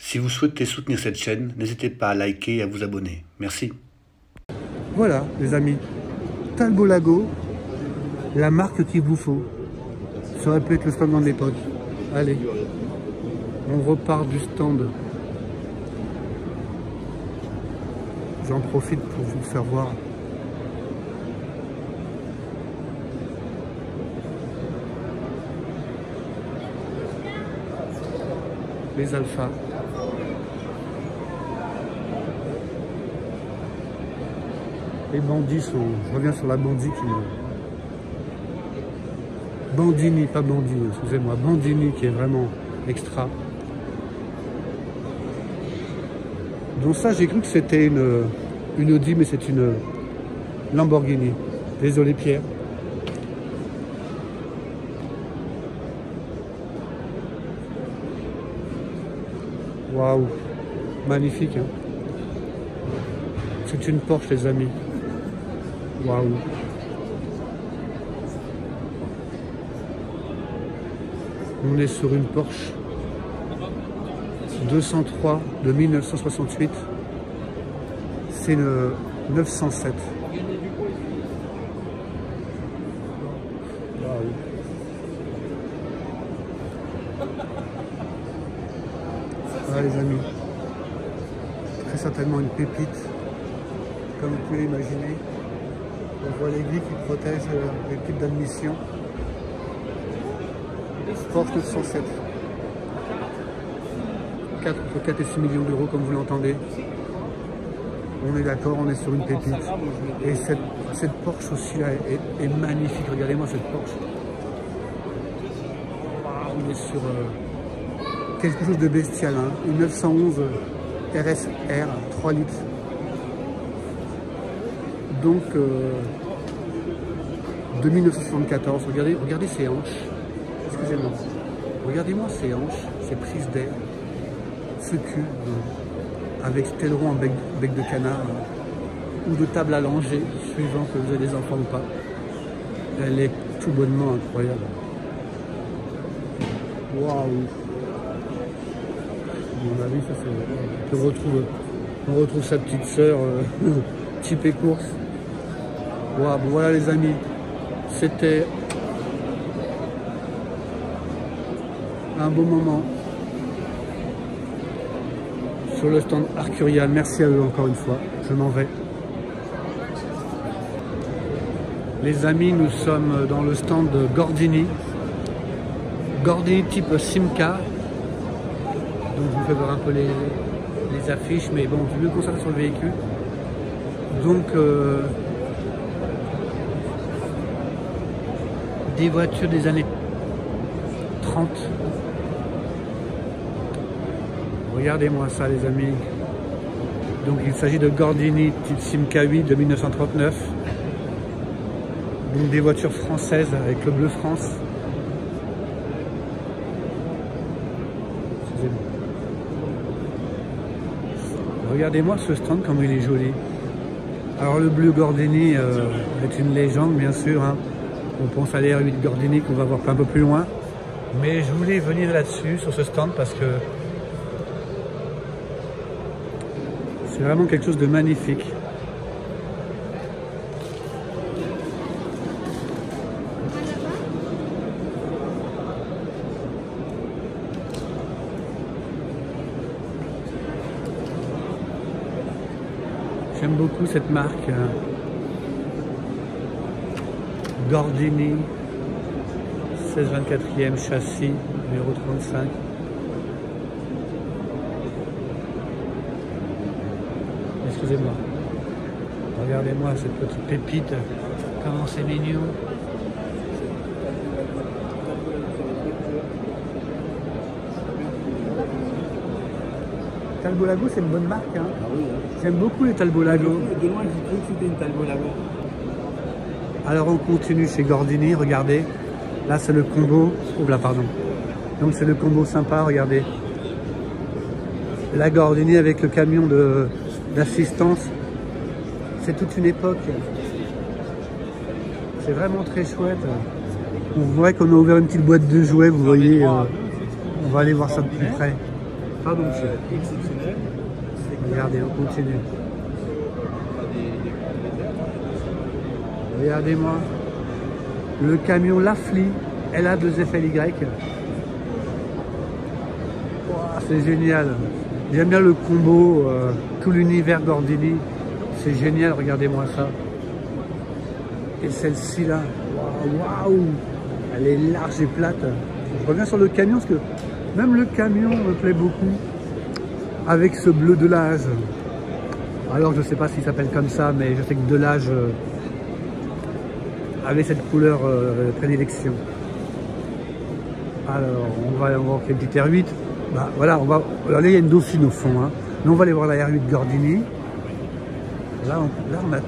Si vous souhaitez soutenir cette chaîne, n'hésitez pas à liker et à vous abonner. Merci. Voilà, les amis. Talbot Lago, la marque qu'il vous faut. Ça aurait pu être le stand de l'époque. Allez, on repart du stand. J'en profite pour vous faire voir. Les alphas. Les bandits sont... Je reviens sur la bandit qui me... Bandini, pas Bandini, excusez-moi. Bandini qui est vraiment extra. Donc ça, j'ai cru que c'était une Audi, mais c'est une Lamborghini. Désolé Pierre. Waouh, magnifique. Hein. C'est une Porsche, les amis. Waouh. On est sur une Porsche 203 de 1968. C'est le 907. Waouh. Voilà les amis. Très certainement une pépite. Comme vous pouvez l'imaginer. On voit l'aiguille qui protège les types d'admission. Porsche 907. Entre 4 et 6 millions d'euros comme vous l'entendez. On est d'accord, on est sur une pépite. Et cette Porsche aussi là est magnifique. Regardez-moi cette Porsche. On est sur quelque chose de bestial. Hein. Une 911 RSR 3 litres. Donc de 1974. Regardez ses hanches. Excusez-moi. Regardez-moi ces hanches, ces prises d'air, ce cul, avec cet aileron en bec de canard, ou de table allongée, suivant que vous avez des enfants ou pas. Elle est tout bonnement incroyable. Waouh! À mon avis, ça c'est... On retrouve sa petite sœur, typée course. Waouh, bon, voilà les amis. C'était... un beau moment sur le stand Arcurial. Merci à eux encore une fois. Je m'en vais. Les amis, nous sommes dans le stand de Gordini. Gordini type Simca. Donc je vous fais voir un peu les affiches, mais bon, je vais me concentrer sur le véhicule. Donc des voitures des années 30. Regardez-moi ça les amis. Donc il s'agit de Gordini type Simca 8 de 1939. Donc des voitures françaises avec le bleu France. Excusez-moi. Regardez-moi ce stand comme il est joli. Alors le bleu Gordini est une légende bien sûr. Hein. On pense à l'R8 Gordini qu'on va voir un peu plus loin. Mais je voulais venir là-dessus, sur ce stand, parce que c'est vraiment quelque chose de magnifique. J'aime beaucoup cette marque. Gordini. 16-24e châssis, numéro 35. Excusez-moi. Regardez-moi cette petite pépite. Comment c'est mignon. Talbot Lago, c'est une bonne marque. Hein. Ah oui, hein. J'aime beaucoup les Talbot Lago. De loin, j'ai cru que c'était une Talbot Lago. Alors on continue chez Gordini, regardez. Là c'est le combo, oh là pardon. Donc c'est le combo sympa, regardez. La Gordini avec le camion d'assistance. C'est toute une époque. C'est vraiment très chouette. On voit qu'on a ouvert une petite boîte de jouets, vous voyez. On va aller voir ça de plus près. Pardon, monsieur. Exceptionnel. Regardez, on continue. Regardez-moi. Le camion Lafly LA2FLY. Wow, c'est génial. J'aime bien le combo, tout l'univers Gordini. C'est génial, regardez-moi ça. Et celle-ci là, waouh, elle est large et plate. Je reviens sur le camion parce que même le camion me plaît beaucoup. Avec ce bleu de l'âge. Alors je ne sais pas s'il s'appelle comme ça, mais je sais que de l'âge avait cette couleur prédilection. Alors on va voir quelle petite R8. Bah, voilà, on va. Alors là il y a une Dauphine au fond. Hein. Nous on va aller voir la R8 Gordini. Là on a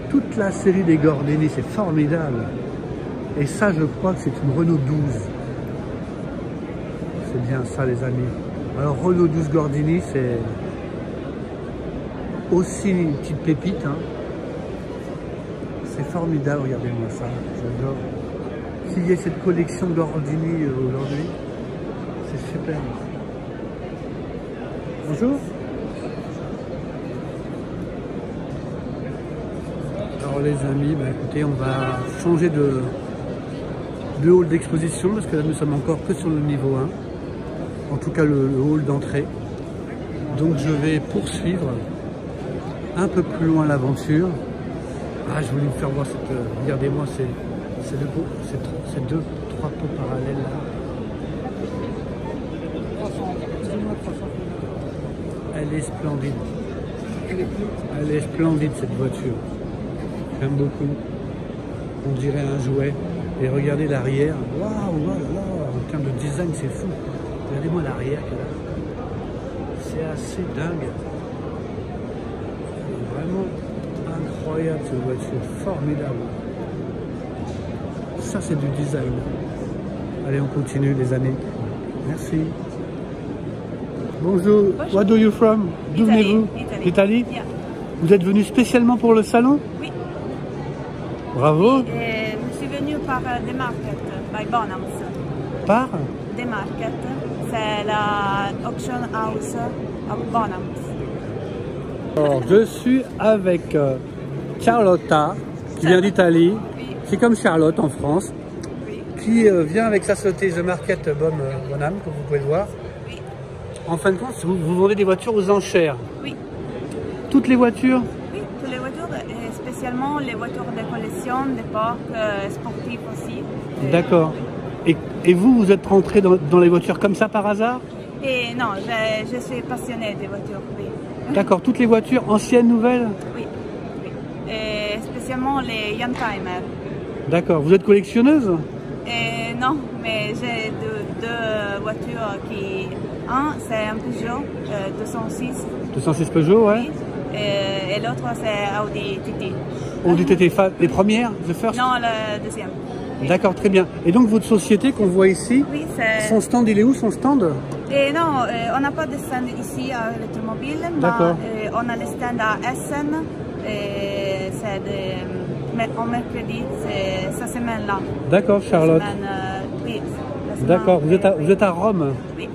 toute la série des Gordini, c'est formidable. Et ça je crois que c'est une Renault 12. C'est bien ça les amis. Alors Renault 12 Gordini c'est aussi une petite pépite. Hein. C'est formidable, regardez-moi ça, j'adore. Qu'il y ait cette collection Gordini aujourd'hui, c'est super. Bonjour. Alors les amis, bah, écoutez, on va changer de hall d'exposition parce que là nous sommes encore que sur le niveau 1. En tout cas le hall d'entrée. Donc je vais poursuivre un peu plus loin l'aventure. Ah, je voulais vous faire voir cette... regardez-moi, c'est deux, trois pots parallèles là. Elle est splendide. Elle est splendide cette voiture. J'aime beaucoup. On dirait un jouet. Et regardez l'arrière. Waouh, là, en termes de design, c'est fou. Regardez-moi l'arrière. C'est assez dingue. C'est vraiment incroyable cette voiture. Formidable. Ça, c'est du design. Allez, on continue, les amis. Merci. Bonjour. Bonjour. Where do you from? D'où venez-vous? Italie. Yeah. Vous êtes venu spécialement pour le salon? Oui. Bravo. Je suis venue par The Market, by Bonhams. Par? The Market, c'est la auction house of Bonhams. Alors, je suis avec Carlotta, qui vient d'Italie. Oui. C'est comme Charlotte en France, Oui. qui vient avec sa société The Market Bonham, comme vous pouvez le voir. Oui. En fin de compte, vous vendez des voitures aux enchères. Oui. Toutes les voitures? Oui, toutes les voitures, et spécialement les voitures de collection, des parcs sportifs aussi. D'accord. Et vous êtes rentré dans les voitures comme ça par hasard? Et non, je suis passionnée des voitures, oui. D'accord, toutes les voitures anciennes, nouvelles? Oui. Oui. Et spécialement les Youngtimers. D'accord, vous êtes collectionneuse? Et non, mais j'ai deux voitures qui... Un, c'est un Peugeot 206. 206 Peugeot, ouais. Et l'autre, c'est Audi TT. Audi TT, les premières, the first? Non, la deuxième. D'accord, très bien. Et donc votre société qu'on voit ici, Oui, c'est... son stand, il est où son stand? Et non, on n'a pas de stand ici à l'automobile, mais on a le stand à Essen. Et c'est en mercredi, c'est cette semaine-là. D'accord, Charlotte. Oui. D'accord, vous êtes à Rome? Oui.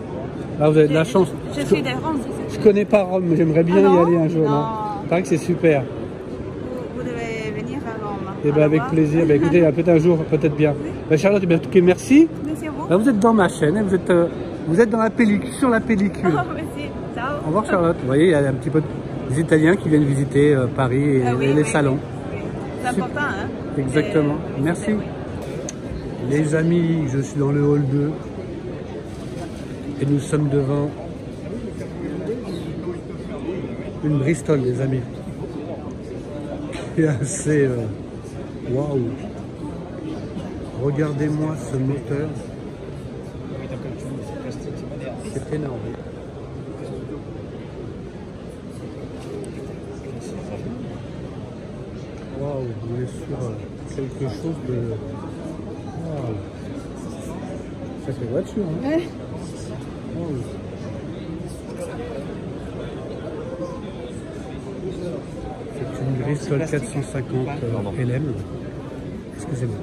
Là, vous avez de la chance. Je suis de Rome. Je connais pas Rome, mais j'aimerais bien y aller un jour. Non. Il paraît que c'est super. Vous devez venir à Rome. Et ben avec plaisir. Ben, écoutez, peut-être un jour, peut-être bien. Oui. Ben, Charlotte, ben, ok, merci. Merci à vous. Là, vous êtes dans ma chaîne, vous êtes dans la pellicule, sur la pellicule. Oh, merci. Ciao. Au revoir Charlotte. Vous voyez, il y a un petit peu des Italiens qui viennent visiter Paris et, Oui, et les oui, salons. Oui. C'est important, hein? Exactement. Merci. Les amis, je suis dans le hall 2 et nous sommes devant une Bristol, les amis. C'est assez... waouh! Regardez-moi ce moteur. C'est énorme. Waouh, on est sur quelque chose de... Waouh. Ça fait voiture, hein? Ouais. Waouh. C'est une Bristol 450 LM. Excusez-moi.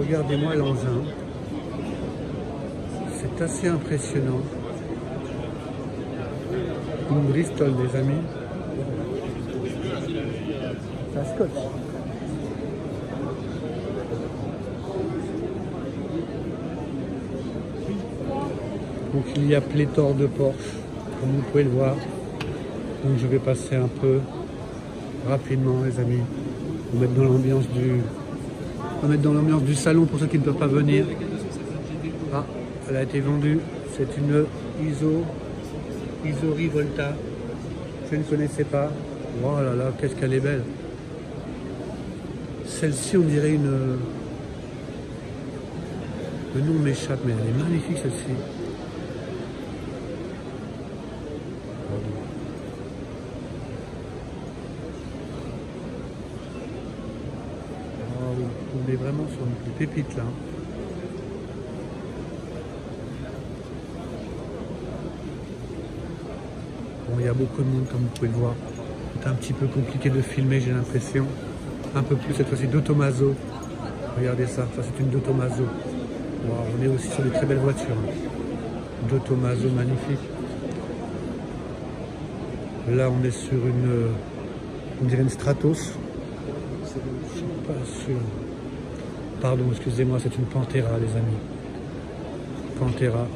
Regardez-moi l'engin. C'est assez impressionnant. Une Bristol, les amis. Ça scotche. Donc il y a pléthore de Porsche, comme vous pouvez le voir. Donc je vais passer un peu rapidement, les amis. On va mettre dans l'ambiance du salon pour ceux qui ne peuvent pas venir. Ah, elle a été vendue. C'est une Isori Volta. Je ne connaissais pas. Oh là là, qu'est-ce qu'elle est belle. Celle-ci, on dirait une... Le nom m'échappe, mais elle est magnifique celle-ci. On est vraiment sur une pépite là. Bon, il y a beaucoup de monde comme vous pouvez le voir. C'est un petit peu compliqué de filmer, j'ai l'impression. Un peu plus cette fois-ci d'Automazo. Regardez ça, ça c'est une d'Automazo. Wow, on est aussi sur de très belles voitures. D'Automazo magnifique. Là on est sur une, on dirait une Stratos. Je suis pas sûr. Pardon, excusez-moi, c'est une Pantera, les amis. Pantera,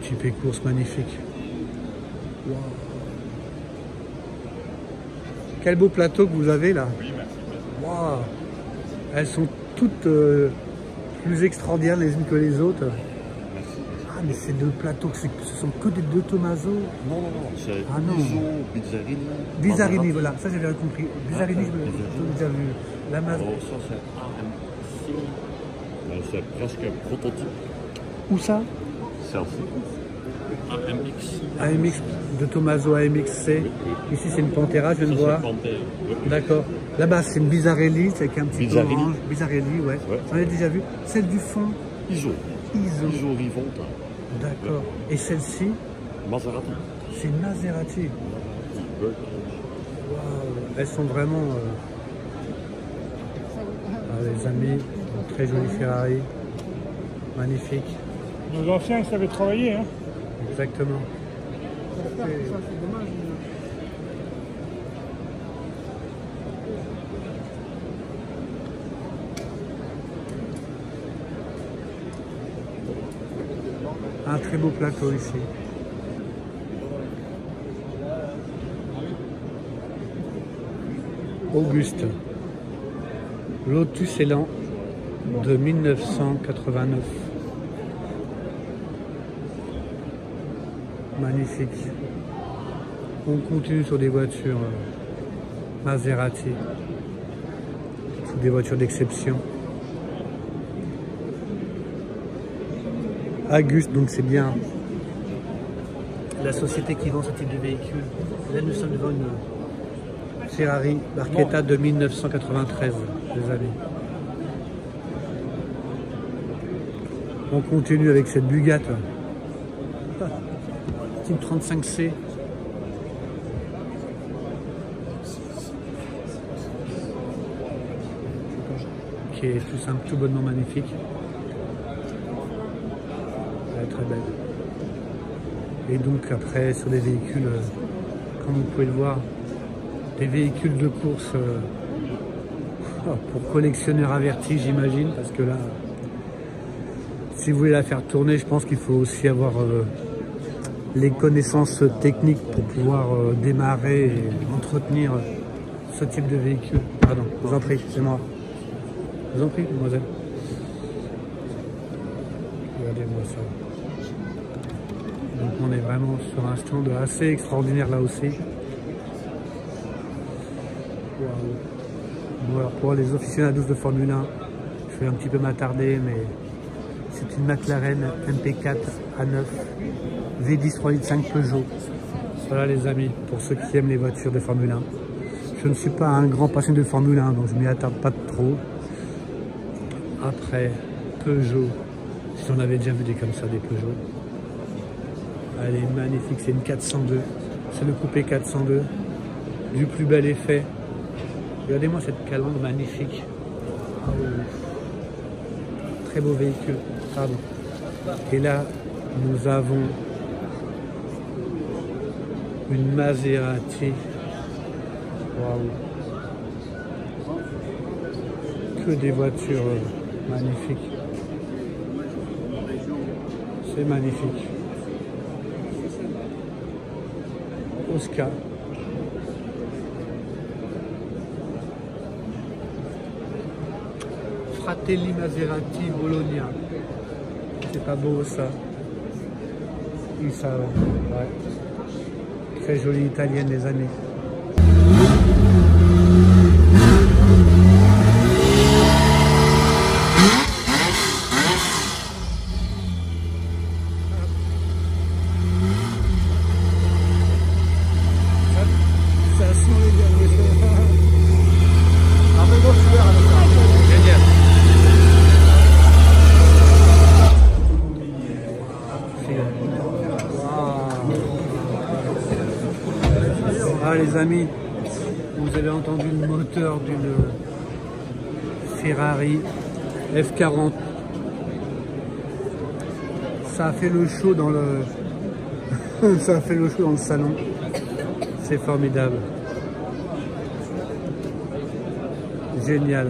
type et course magnifique. Wow. Quel beau plateau que vous avez là. Wow. Elles sont toutes plus extraordinaires les unes que les autres. Ah, mais ces deux plateaux, ce sont que des deux Tommaso. Non, c'est Bizzarini. Bizzarini, voilà, ça j'avais compris. Bizzarini, je l'ai déjà vu. La Mazda. Alors ça c'est AMC. C'est presque un prototype. Où ça? C'est aussi AMX. AMX, de Tommaso AMX-C. Oui. Ici c'est une Pantera, je viens de voir. D'accord. Là-bas c'est une Bizzarelli, c'est avec un petit peu orange. Bizzarelli, ouais. J'en ai déjà vu. Celle du fond. Iso Rivolta. D'accord. Ouais. Et celle-ci? Maserati. C'est une Maserati. Wow. Elles sont vraiment... Ah, les amis, une très jolie Ferrari. Magnifique. Nos anciens, ils savaient travailler, hein. Exactement. Ça, c'est dommage. Un très beau plateau ici. Auguste. Lotus Elan de 1989. Magnifique. On continue sur des voitures Maserati. Des voitures d'exception. Auguste, donc c'est bien la société qui vend ce type de véhicule. Là nous sommes devant une Ferrari Barchetta de 1993, les amis. On continue avec cette Bugatti. Type 35C. Qui est tout bonnement magnifique. Elle est très belle. Et donc après sur des véhicules, comme vous pouvez le voir, des véhicules de course pour collectionneurs avertis, j'imagine, parce que là, si vous voulez la faire tourner, je pense qu'il faut aussi avoir les connaissances techniques pour pouvoir démarrer et entretenir ce type de véhicule. Pardon, je vous en prie, c'est moi. Je vous en prie, mademoiselle. Regardez-moi ça. Donc on est vraiment sur un stand assez extraordinaire là aussi. Wow. Bon, alors pour les aficionados de Formule 1, je vais un petit peu m'attarder, mais c'est une McLaren MP4 A9 V10 3.5 Peugeot. Voilà les amis, pour ceux qui aiment les voitures de Formule 1. Je ne suis pas un grand passionné de Formule 1, donc je ne m'y attarde pas trop. Après, Peugeot, si on avait déjà vu des comme ça, des Peugeot. Elle est magnifique, c'est une 402. C'est le coupé 402. Du plus bel effet. Regardez-moi cette calandre magnifique. très beau véhicule. Pardon. Et là, nous avons une Maserati. Waouh. Que des voitures magnifiques. C'est magnifique. Oscar. Fratelli Maserati Bologna. C'est pas beau ça. Et ça, ouais. Très jolie italienne les amis. Ça sent les gars. Génial. Ah les amis, vous avez entendu le moteur d'une Ferrari F40. Ça a fait le show dans le ça a fait le show dans le salon. C'est formidable. Génial.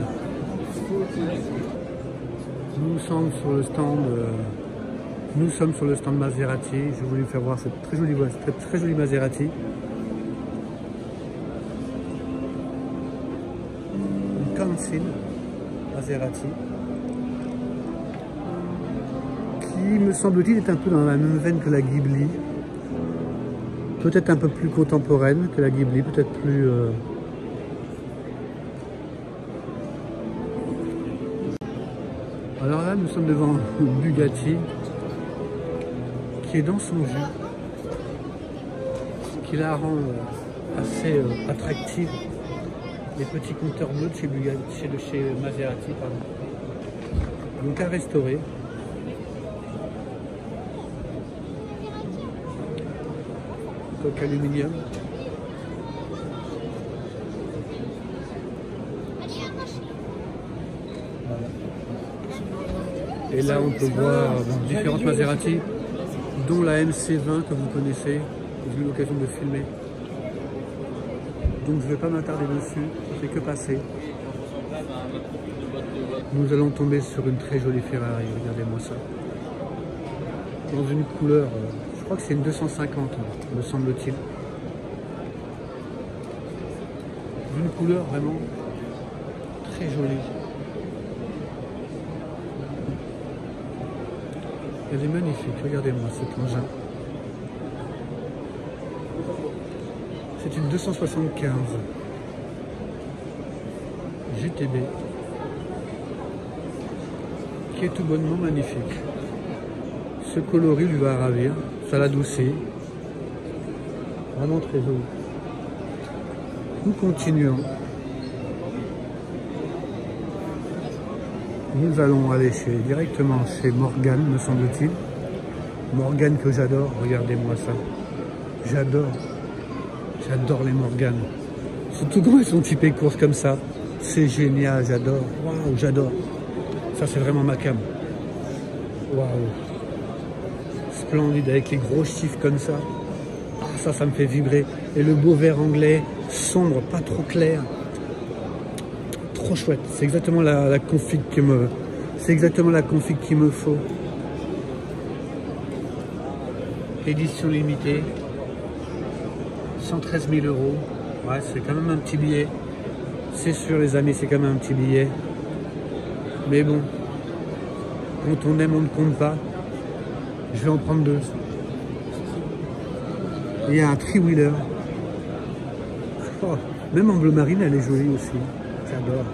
Nous sommes sur le stand Maserati. J'ai voulu faire voir cette très jolie Maserati. Une Council Maserati. Qui me semble-t-il est un peu dans la même veine que la Ghibli. Peut-être un peu plus contemporaine que la Ghibli, peut-être plus... Alors là, nous sommes devant une Bugatti qui est dans son jus, ce qui la rend assez attractive. Les petits compteurs bleus de chez Bugatti, de chez Maserati, pardon. Donc à restaurer. Coque aluminium. Voilà. Et là on peut voir différentes Maserati, dont la MC20 que vous connaissez, que j'ai eu l'occasion de filmer. Donc je ne vais pas m'attarder dessus, ça fait que passer. Nous allons tomber sur une très jolie Ferrari, regardez-moi ça. Dans une couleur, je crois que c'est une 250, me semble-t-il. D'une couleur vraiment très jolie. Elle est magnifique, regardez-moi cet engin. C'est une 275 GTB qui est tout bonnement magnifique. Ce coloris lui va ravir, ça l'adoucit. Vraiment très joli. Nous continuons. Nous allons aller directement chez Morgan, me semble-t-il. Morgan que j'adore, regardez-moi ça. J'adore les Morgan. Surtout quand ils sont typés courses comme ça. C'est génial, j'adore. Waouh, j'adore. Ça, c'est vraiment ma cam. Waouh. Splendide, avec les gros chiffres comme ça. Ah, ça me fait vibrer. Et le beau vert anglais, sombre, pas trop clair. Trop chouette. C'est exactement la config qu'il me faut. Édition limitée. 113 000 €. Ouais, c'est quand même un petit billet. C'est sûr les amis, c'est quand même un petit billet. Mais bon, quand on aime, on ne compte pas. Je vais en prendre deux. Il y a un three-wheeler. Oh, même en bleu marine, elle est jolie aussi. J'adore.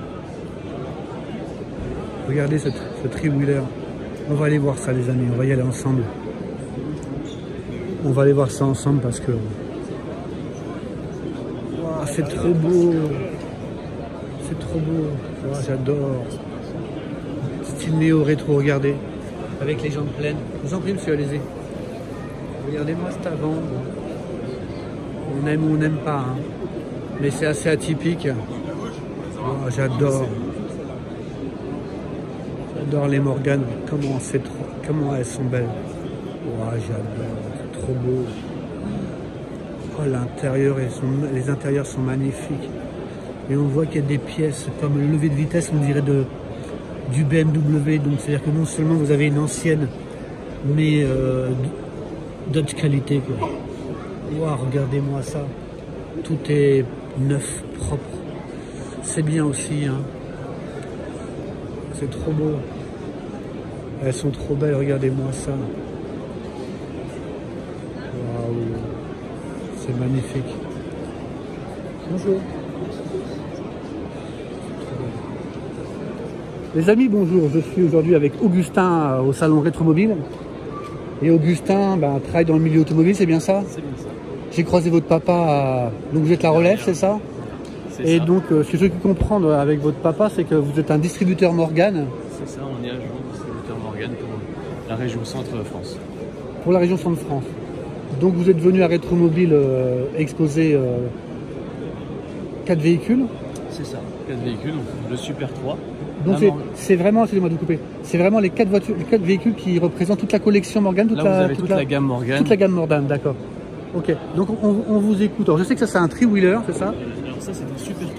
Regardez ce three-wheeler. On va aller voir ça les amis, on va y aller ensemble. On va aller voir ça ensemble parce que... Wow, c'est trop beau. C'est trop beau. Wow, j'adore. Style néo-rétro, regardez. Avec les jambes pleines. Je vous en prie monsieur, allez-y. Regardez-moi cet avant. On aime ou on n'aime pas. Hein. Mais c'est assez atypique. Oh, j'adore. J'adore les Morgan, comment elles sont belles. Oh, j'adore, c'est trop beau. Oh, l'intérieur, les intérieurs sont magnifiques. Et on voit qu'il y a des pièces comme le lever de vitesse, on dirait du BMW. Donc c'est-à-dire que non seulement vous avez une ancienne, mais d'autres qualités, quoi. Wow, regardez-moi ça. Tout est neuf, propre. C'est bien aussi, hein. C'est trop beau. Elles sont trop belles, regardez-moi ça. Waouh. C'est magnifique. Bonjour. Les amis, bonjour. Je suis aujourd'hui avec Augustin au salon Rétromobile. Et Augustin travaille dans le milieu automobile, c'est bien ça? C'est bien ça. J'ai croisé votre papa, donc vous êtes la relève, c'est ça? Et ça. Donc, ce que je peux comprendre avec votre papa, c'est que vous êtes un distributeur Morgan. C'est ça, on est agent distributeur Morgan pour la région Centre-France. Pour la région Centre-France. Donc vous êtes venu à Rétromobile exposer 4 véhicules. C'est ça, 4 véhicules, donc le Super 3. Donc c'est vraiment, excusez-moi de vous couper, c'est vraiment les 4 véhicules qui représentent toute la collection Morgan. Là, vous avez toute la gamme Morgan. Toute la gamme Morgan, d'accord. Ok, donc on vous écoute. Alors je sais que ça c'est un 3-wheeler, c'est ça? Alors ça c'est un Super 3.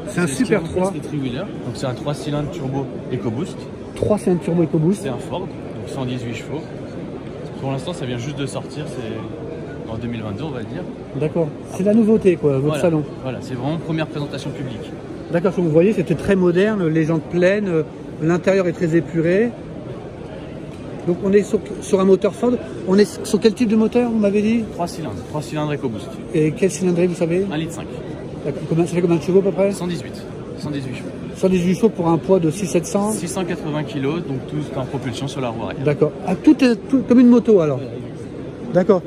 C'est un Super 3. C'est 3-wheeler, donc c'est un 3 cylindres turbo EcoBoost. 3 cylindres turbo EcoBoost. C'est un Ford, donc 118 chevaux. Pour l'instant ça vient juste de sortir, c'est en 2022 on va dire. D'accord, c'est la nouveauté quoi, votre salon. Voilà, c'est vraiment première présentation publique. D'accord, comme vous voyez c'était très moderne, les jantes pleines, l'intérieur est très épuré. Donc on est sur un moteur Ford. On est sur quel type de moteur, vous m'avez dit? 3 cylindres EcoBoost. Et quelle cylindrée vous savez? 1,5 litre. Ça fait combien de chevaux à peu près? 118 chevaux. 118 chevaux pour un poids de 600-700? 680 kg, donc tout en propulsion sur la roue arrière. D'accord. Ah, tout est comme une moto alors? D'accord.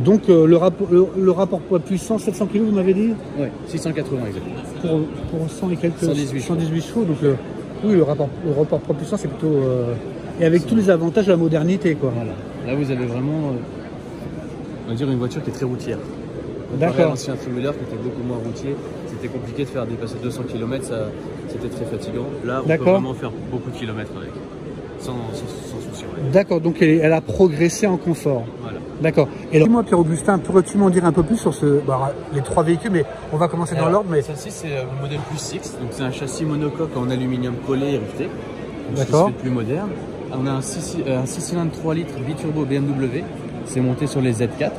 Donc le rapport poids puissant, 700 kg vous m'avez dit? Oui, 680 exactement. Pour 100 et quelques 118 chevaux. Donc oui, le rapport poids puissant c'est plutôt... Et avec tous les avantages de la modernité, quoi. Voilà. Là, vous avez vraiment, on va dire, une voiture qui est très routière. D'accord. L'ancien 3-wheeler qui était beaucoup moins routier, c'était compliqué de faire dépasser 200 km, c'était très fatigant. Là, on peut vraiment faire beaucoup de kilomètres avec, sans souci. Ouais. D'accord, donc elle a progressé en confort. Voilà. D'accord. Et alors, dis-moi, Pierre-Augustin, pourrais-tu m'en dire un peu plus sur les 3 véhicules, mais on va commencer dans l'ordre. Mais... Celle-ci, c'est le modèle plus 6, donc c'est un châssis monocoque en aluminium collé et rifté. D'accord. C'est plus moderne. On a un 6 cylindres 3 litres biturbo BMW, c'est monté sur les Z4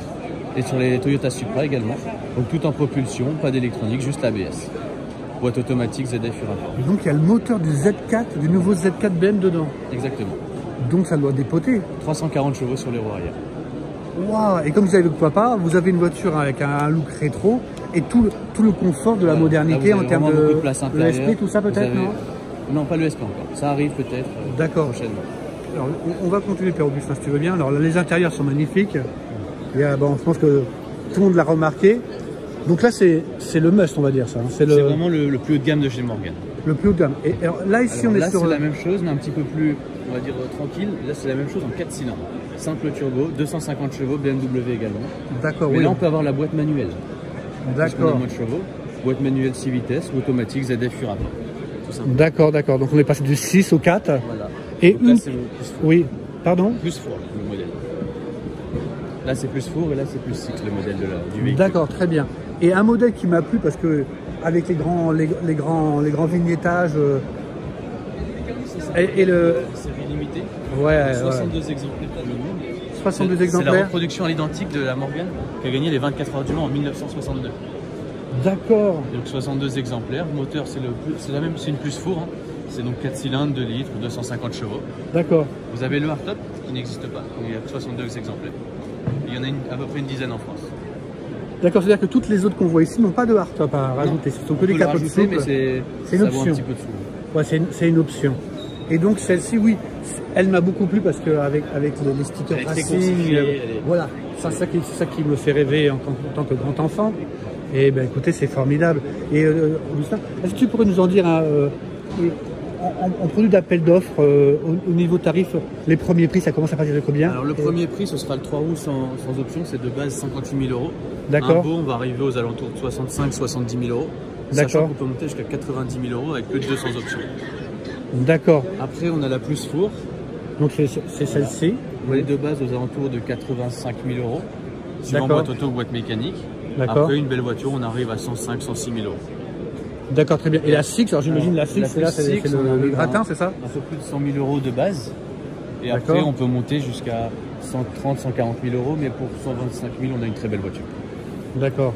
et sur les Toyota Supra également. Donc tout en propulsion, pas d'électronique, juste l'ABS. Boîte automatique ZF Urator. Et donc il y a le moteur du Z4, du nouveau Z4 BM dedans. Exactement. Donc ça doit dépoter. 340 chevaux sur les roues arrière. Waouh! Et comme vous avez votre papa, vous avez une voiture avec un look rétro et tout le confort de la modernité en termes de l'ESP, tout ça peut-être, non? Non, pas l'ESP encore. Ça arrive peut-être prochainement. Alors, on va continuer, Pierre-Augustin, si tu veux bien. Alors, les intérieurs sont magnifiques. Il y a, je pense que tout le monde l'a remarqué. Donc là, c'est le must, on va dire ça. Hein. C'est vraiment le plus haut de gamme de chez Morgan. Le plus haut de gamme. Et alors, là, ici, on est sur... c'est la même chose, mais un petit peu plus, on va dire, tranquille. Là, c'est la même chose en 4 cylindres. Simple turbo, 250 chevaux, BMW également. D'accord, mais là, on peut avoir la boîte manuelle. D'accord. De chevaux, boîte manuelle 6 vitesses, automatique ZF Urator. D'accord. Donc on est passé du 6 au 4. Voilà. Et là, c'est plus four. Oui, pardon? Plus four, le modèle. Là, c'est plus four et là, c'est plus 6, le modèle du véhicule. D'accord, très bien. Et un modèle qui m'a plu parce que avec les grands vignettages et le... Série limitée. Ouais. 62 exemplaires pour le monde. 62 exemplaires. C'est la reproduction à l'identique de la Morgan qui a gagné les 24 heures du Mans en 1962. D'accord. Donc 62 exemplaires. Le moteur, c'est une plus four. Hein. C'est donc 4 cylindres, 2 litres, 250 chevaux. D'accord. Vous avez le hardtop qui n'existe pas. Il y a 62 exemplaires. Il y en a à peu près une dizaine en France. D'accord, c'est-à-dire que toutes les autres qu'on voit ici n'ont pas de hardtop à rajouter. Ce sont que des capotes souples. Mais c'est une option. Un petit peu de fou. Ouais, c'est une option. Et donc celle-ci, oui, elle m'a beaucoup plu parce qu'avec les stickers racing, voilà, c'est ça qui me fait rêver en tant que grand enfant. Et ben écoutez, c'est formidable. Et Augustin, est-ce que tu pourrais nous en dire en produit d'appel d'offres au niveau tarif, les premiers prix, ça commence à partir de combien? Alors le premier prix, ce sera le 3 roues sans option, c'est de base 58 000 €. D'accord. Un beau, on va arriver aux alentours de 65 000 – 70 000 €. Sachant qu'on peut monter jusqu'à 90 000 € avec plus de 200 options. D'accord. Après, on a la Plus Four. Donc c'est celle-ci. On est de base aux alentours de 85 000 euros. Suivant D'accord. boîte auto ou boîte mécanique. D'accord. Après, une belle voiture, on arrive à 105, 106 000 euros. D'accord, très bien. Et la Six, alors j'imagine la Six, La c'est Six, on le arrive gratin, à c'est ça? Un peu plus de 100 000 euros de base. Et après, D'accord. on peut monter jusqu'à 130, 140 000 euros. Mais pour 125 000, on a une très belle voiture. D'accord.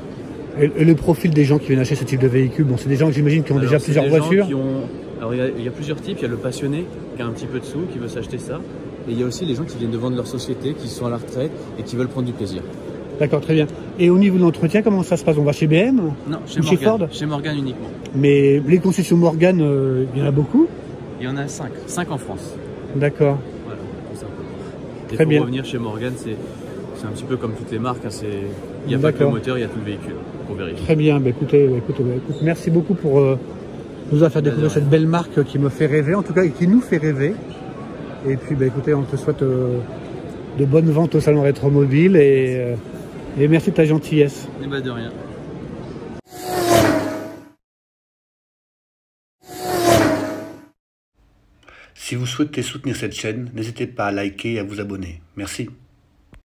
Et le profil des gens qui viennent acheter ce type de véhicule, bon, c'est des gens que j'imagine qui ont Alors, déjà c'est plusieurs des gens voitures. qui ont... Alors, il y a plusieurs types. Il y a le passionné qui a un petit peu de sous, qui veut s'acheter ça. Et il y a aussi les gens qui viennent de vendre leur société, qui sont à la retraite et qui veulent prendre du plaisir. D'accord, très bien. Et au niveau de l'entretien, comment ça se passe? On va chez BM? Non, Ou chez Ford? Chez Morgan uniquement. Mais les concessions Morgan, il y en a beaucoup? Il y en a 5. 5 en France. D'accord. Voilà, tout simplement. Et Très pour bien. revenir chez Morgan, c'est un petit peu comme toutes les marques. Hein, il n'y a pas que le moteur, il y a tout le véhicule. Pour vérifier. Très bien. Bah, écoute, merci beaucoup pour nous avoir fait découvrir cette belle marque qui me fait rêver, en tout cas, et qui nous fait rêver. Et puis, bah, écoutez, on te souhaite de bonnes ventes au salon Rétromobile et merci de ta gentillesse. Et bah de rien. Si vous souhaitez soutenir cette chaîne, n'hésitez pas à liker et à vous abonner. Merci.